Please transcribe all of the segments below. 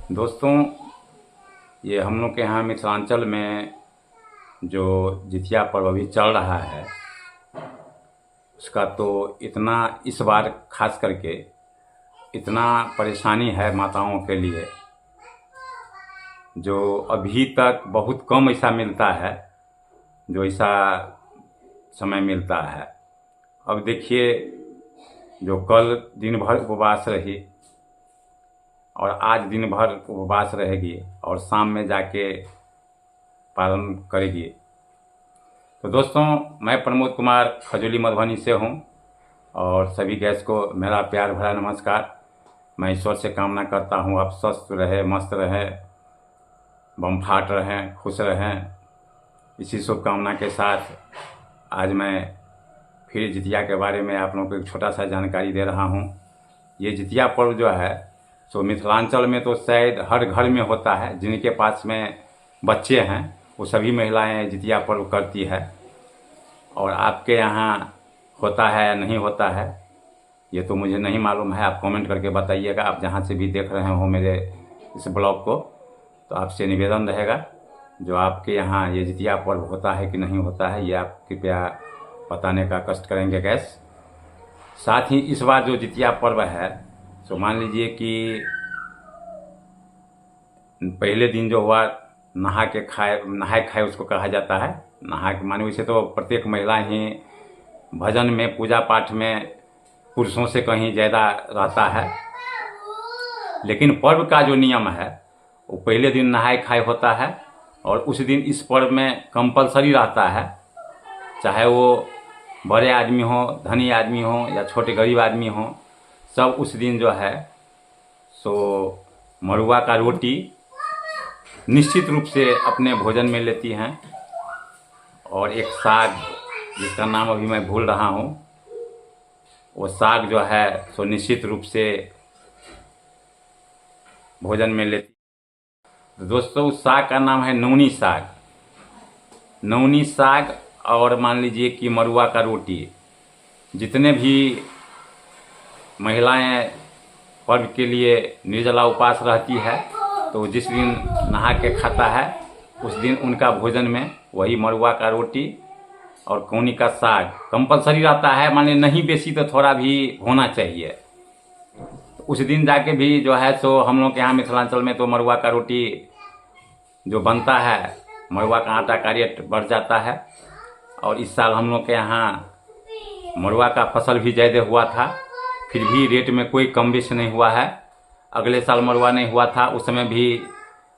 दोस्तों, ये हम लोग के यहाँ मिथिलांचल में जो जितिया पर्व अभी चल रहा है उसका तो इतना इस बार खास करके इतना परेशानी है माताओं के लिए, जो अभी तक बहुत कम ऐसा मिलता है जो ऐसा समय मिलता है। अब देखिए, जो कल दिन भर उपवास रही और आज दिन भर उपवास रहेगी और शाम में जाके पालन करेगी। तो दोस्तों, मैं प्रमोद कुमार खजूली मधुबनी से हूँ और सभी गैस को मेरा प्यार भरा नमस्कार। मैं ईश्वर से कामना करता हूँ आप स्वस्थ रहें, मस्त रहें, बमफाट रहें, खुश रहें। इसी शुभकामना के साथ आज मैं फिर जितिया के बारे में आप लोगों को एक छोटा सा जानकारी दे रहा हूँ। ये जितिया पर्व जो है तो मिथिलांचल में तो शायद हर घर में होता है। जिनके पास में बच्चे हैं वो सभी महिलाएं जितिया पर्व करती है। और आपके यहाँ होता है या नहीं होता है ये तो मुझे नहीं मालूम है, आप कमेंट करके बताइएगा। आप जहाँ से भी देख रहे हो मेरे इस ब्लॉग को, तो आपसे निवेदन रहेगा जो आपके यहाँ ये जितिया पर्व होता है कि नहीं होता है, ये आप कृपया बताने का कष्ट करेंगे गैस। साथ ही इस बार जो जितिया पर्व है तो मान लीजिए कि पहले दिन जो हुआ नहाए खाए उसको कहा जाता है। नहा के माने वैसे तो प्रत्येक महिला ही भजन में, पूजा पाठ में पुरुषों से कहीं ज़्यादा रहता है, लेकिन पर्व का जो नियम है वो पहले दिन नहाए खाए होता है। और उस दिन इस पर्व में कंपलसरी रहता है, चाहे वो बड़े आदमी हो, धनी आदमी हो या छोटे गरीब आदमी हो, सब उस दिन जो है सो मरुआ का रोटी निश्चित रूप से अपने भोजन में लेती हैं। और एक साग जिसका नाम अभी मैं भूल रहा हूँ, वो साग जो है सो निश्चित रूप से भोजन में लेती। तो दोस्तों, उस साग का नाम है नौनी साग। नौनी साग और मान लीजिए कि मरुआ का रोटी। जितने भी महिलाएं पर्व के लिए निर्जला उपवास रहती है तो जिस दिन नहा के खाता है उस दिन उनका भोजन में वही मरुआ का रोटी और कौनी का साग कंपलसरी रहता है। माने नहीं बेसी तो थोड़ा भी होना चाहिए। तो उस दिन जाके भी जो है सो हम लोग के यहाँ मिथिलांचल में तो मरुआ का रोटी जो बनता है, मरुआ का आटा का रेट बढ़ जाता है। और इस साल हम लोग के यहाँ मरुआ का फसल भी ज़्यादा हुआ था, फिर भी रेट में कोई कम बेच नहीं हुआ है। अगले साल मरुआ नहीं हुआ था, उस समय भी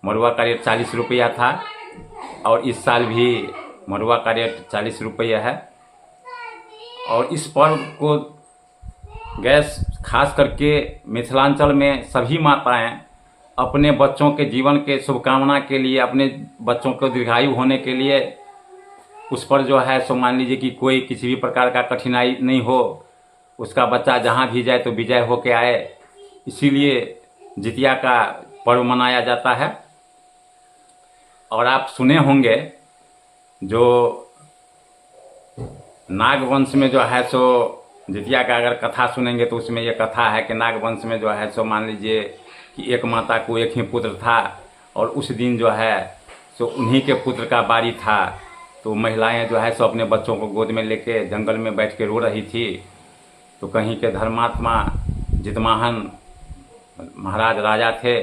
मरुआ का रेट 40 रुपया था और इस साल भी मरुआ का रेट 40 रुपया है। और इस पर्व को गैस खास करके मिथिलांचल में सभी माताएं अपने बच्चों के जीवन के शुभकामना के लिए, अपने बच्चों को दीर्घायु होने के लिए उस पर जो है सो मान लीजिए कि कोई किसी भी प्रकार का कठिनाई नहीं हो, उसका बच्चा जहाँ भी जाए तो विजय होके आए, इसीलिए जितिया का पर्व मनाया जाता है। और आप सुने होंगे जो नागवंश में जो है सो जितिया का अगर कथा सुनेंगे तो उसमें ये कथा है कि नागवंश में जो है सो मान लीजिए कि एक माता को एक ही पुत्र था और उस दिन जो है सो उन्हीं के पुत्र का बारी था। तो महिलाएं जो है सो अपने बच्चों को गोद में लेके जंगल में बैठ के रो रही थी। तो कहीं के धर्मात्मा जितवाहन महाराज राजा थे,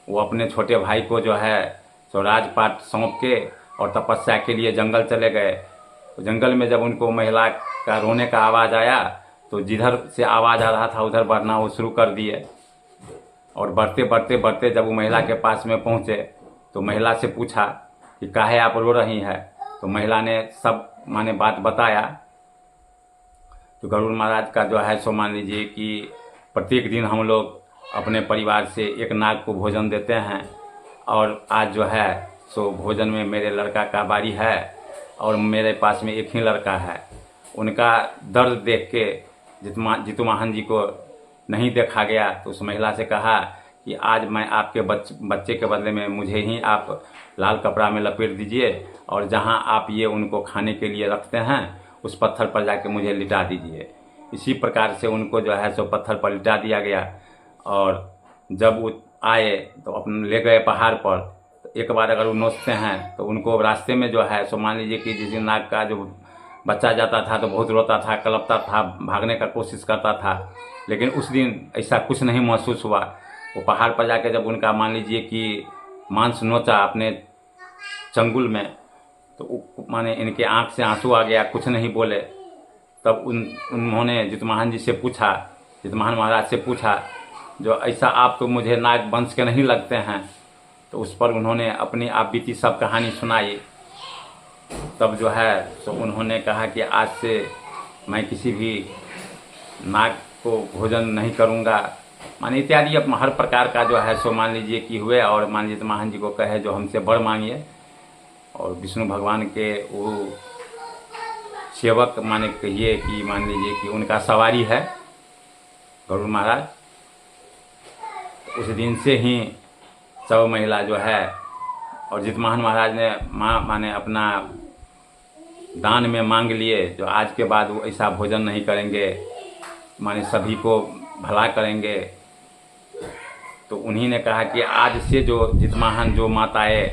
वो अपने छोटे भाई को जो है सो राजपाट सौंप के और तपस्या के लिए जंगल चले गए। तो जंगल में जब उनको महिला का रोने का आवाज़ आया तो जिधर से आवाज़ आ रहा था उधर बढ़ना वो शुरू कर दिए। और बढ़ते बढ़ते बढ़ते जब वो महिला के पास में पहुँचे तो महिला से पूछा कि काहे आप रो रही हैं। तो महिला ने सब माने बात बताया। तो गरुड़ महाराज का जो है सो मान लीजिए कि प्रत्येक दिन हम लोग अपने परिवार से एक नाग को भोजन देते हैं और आज जो है सो भोजन में मेरे लड़का का बारी है और मेरे पास में एक ही लड़का है। उनका दर्द देख के जितवाहन जी को नहीं देखा गया तो उस महिला से कहा कि आज मैं आपके बच्चे के बदले में मुझे ही आप लाल कपड़ा में लपेट दीजिए और जहां आप ये उनको खाने के लिए रखते हैं उस पत्थर पर जाके मुझे लिटा दीजिए। इसी प्रकार से उनको जो है सो पत्थर पर लिटा दिया गया। और जब वो आए तो अपने ले गए पहाड़ पर, तो एक बार अगर वो नोचते हैं तो उनको रास्ते में जो है सो मान लीजिए कि जिस दिन नाग का जो बच्चा जाता था तो बहुत रोता था, कलपता था, भागने का कोशिश करता था, लेकिन उस दिन ऐसा कुछ नहीं महसूस हुआ। वो पहाड़ पर जाके जब उनका मान लीजिए कि मांस नोचा अपने चंगुल में, तो माने इनके आंख से आंसू आ गया, कुछ नहीं बोले। तब उन्होंने जितवाहन जी से पूछा, जितवाहन महाराज से पूछा, जो ऐसा आप तो मुझे नाग वंश के नहीं लगते हैं। तो उस पर उन्होंने अपनी आप बीती सब कहानी सुनाई। तब जो है तो उन्होंने कहा कि आज से मैं किसी भी नाग को भोजन नहीं करूंगा, माने इत्यादि। अब हर प्रकार का जो है सो मान लीजिए कि हुए, और मान लीजिए जितवाहन जी को कहे जो हमसे वर मांगिए, और विष्णु भगवान के वो सेवक माने कहिए कि मान लीजिए कि उनका सवारी है गरुड़ महाराज। उस दिन से ही सब महिला जो है, और जितवाहन महाराज ने माने अपना दान में मांग लिए जो आज के बाद वो ऐसा भोजन नहीं करेंगे, माने सभी को भला करेंगे। तो उन्हीं ने कहा कि आज से जो जितवाहन जो माताएं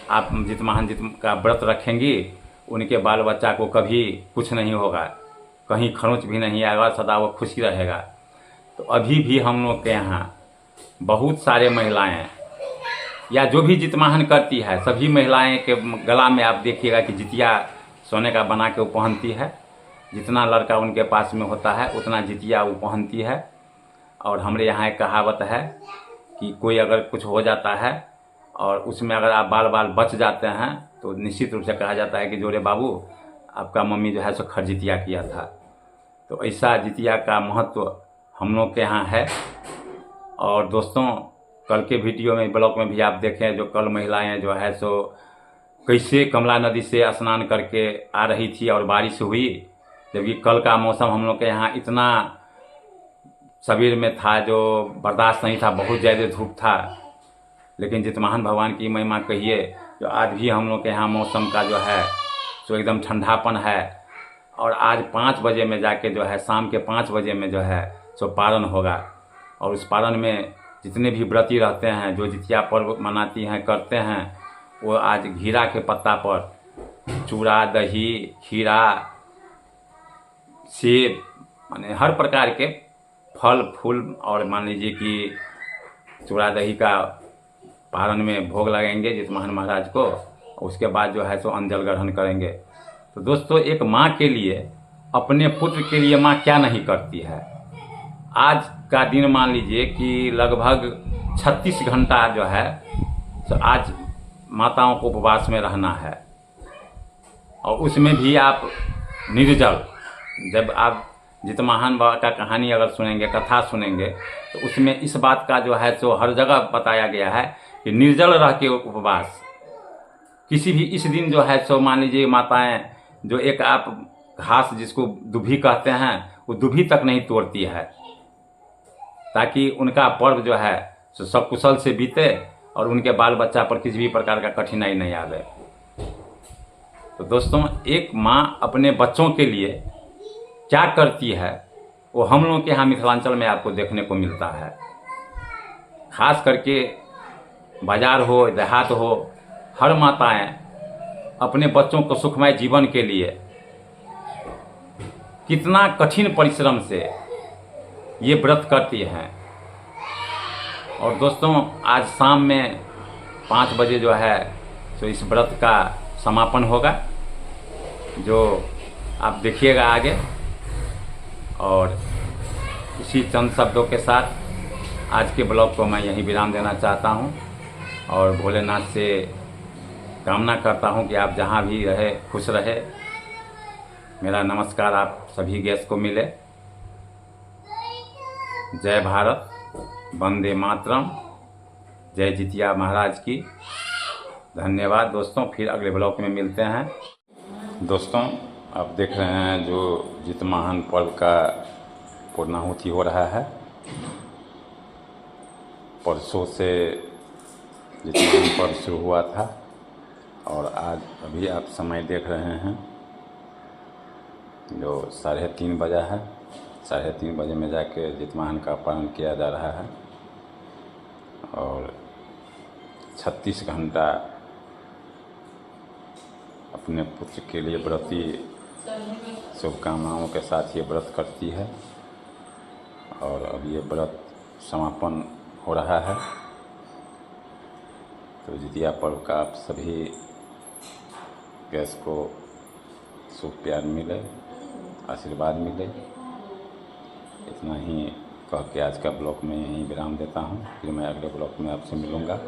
आप जितवाहन का व्रत रखेंगी, उनके बाल बच्चा को कभी कुछ नहीं होगा, कहीं खरोंच भी नहीं आएगा, सदा वो खुशी रहेगा। तो अभी भी हम लोग के यहाँ बहुत सारे महिलाएं या जो भी जितवाहन करती है, सभी महिलाएं के गला में आप देखिएगा कि जितिया सोने का बना के वो पहनती है। जितना लड़का उनके पास में होता है उतना जितिया वो पहनती है। और हमारे यहाँ एक कहावत है कि कोई अगर कुछ हो जाता है और उसमें अगर आप बाल बाल बच जाते हैं तो निश्चित रूप से कहा जाता है कि जोरे बाबू आपका मम्मी जो है सो खरजितिया किया था। तो ऐसा जितिया का महत्व हम लोग के यहाँ है। और दोस्तों, कल के वीडियो में ब्लॉग में भी आप देखें जो कल महिलाएं जो है सो कैसे कमला नदी से स्नान करके आ रही थी और बारिश हुई, जबकि कल का मौसम हम लोग के यहाँ इतना सवेर में था जो बर्दाश्त नहीं था, बहुत ज़्यादा धूप था। लेकिन जितवाहन भगवान की महिमा कहिए जो आज भी हम लोग के यहाँ मौसम का जो है सो एकदम ठंडापन है। और आज 5 बजे में जाके जो है शाम के 5 बजे में जो है सो पारण होगा। और उस पारण में जितने भी व्रती रहते हैं जो जितिया पर्व मनाती हैं करते हैं, वो आज घीरा के पत्ता पर चूड़ा, दही, खीरा, सेब, माने हर प्रकार के फल फूल और मान लीजिए कि चूड़ा दही का पारण में भोग लगाएंगे जितवाहन महाराज को। उसके बाद जो है सो अन्न जल ग्रहण करेंगे। तो दोस्तों, एक माँ के लिए, अपने पुत्र के लिए माँ क्या नहीं करती है। आज का दिन मान लीजिए कि लगभग 36 घंटा जो है तो आज माताओं को उपवास में रहना है। और उसमें भी आप निर्जल, जब आप जितवाहन बाबा का कहानी अगर सुनेंगे, कथा सुनेंगे, तो उसमें इस बात का जो है सो हर जगह बताया गया है कि निर्जल रह के उपवास। किसी भी इस दिन जो है सो मान लीजिए माताएं जो एक आप घास जिसको दुभी कहते हैं वो दुभी तक नहीं तोड़ती है, ताकि उनका पर्व जो है सो सकुशल से बीते और उनके बाल बच्चा पर किसी भी प्रकार का कठिनाई नहीं आवे। तो दोस्तों, एक माँ अपने बच्चों के लिए क्या करती है वो हम लोग के यहाँ मिथिलांचल में आपको देखने को मिलता है। खास करके बाजार हो, देहात हो, हर माताएं अपने बच्चों को सुखमय जीवन के लिए कितना कठिन परिश्रम से ये व्रत करती हैं। और दोस्तों, आज शाम में 5 बजे जो है तो इस व्रत का समापन होगा, जो आप देखिएगा आगे। और इसी चंद शब्दों के साथ आज के ब्लॉग को मैं यहीं विराम देना चाहता हूं। और भोलेनाथ से कामना करता हूं कि आप जहां भी रहे खुश रहे। मेरा नमस्कार आप सभी गेस्ट को मिले। जय भारत, वंदे मातरम, जय जितिया महाराज की। धन्यवाद दोस्तों, फिर अगले ब्लॉग में मिलते हैं। दोस्तों, आप देख रहे हैं जो जितवाहन पर्व का पूर्णाहुति हो रहा है। परसों से जितवाहन पर्व शुरू हुआ था और आज अभी आप समय देख रहे हैं जो 3:30 बजा है। 3:30 बजे में जाके जितवाहन का पारण किया जा रहा है। और 36 घंटा अपने पुत्र के लिए व्रती शुभकामनाओं के साथ ये व्रत करती है। और अब ये व्रत समापन हो रहा है। तो जितिया पर्व का आप सभी गैस को शुभ प्यार मिले, आशीर्वाद मिले। इतना ही कह के आज का ब्लॉग में यहीं विराम देता हूँ। फिर मैं अगले ब्लॉग में आपसे मिलूँगा।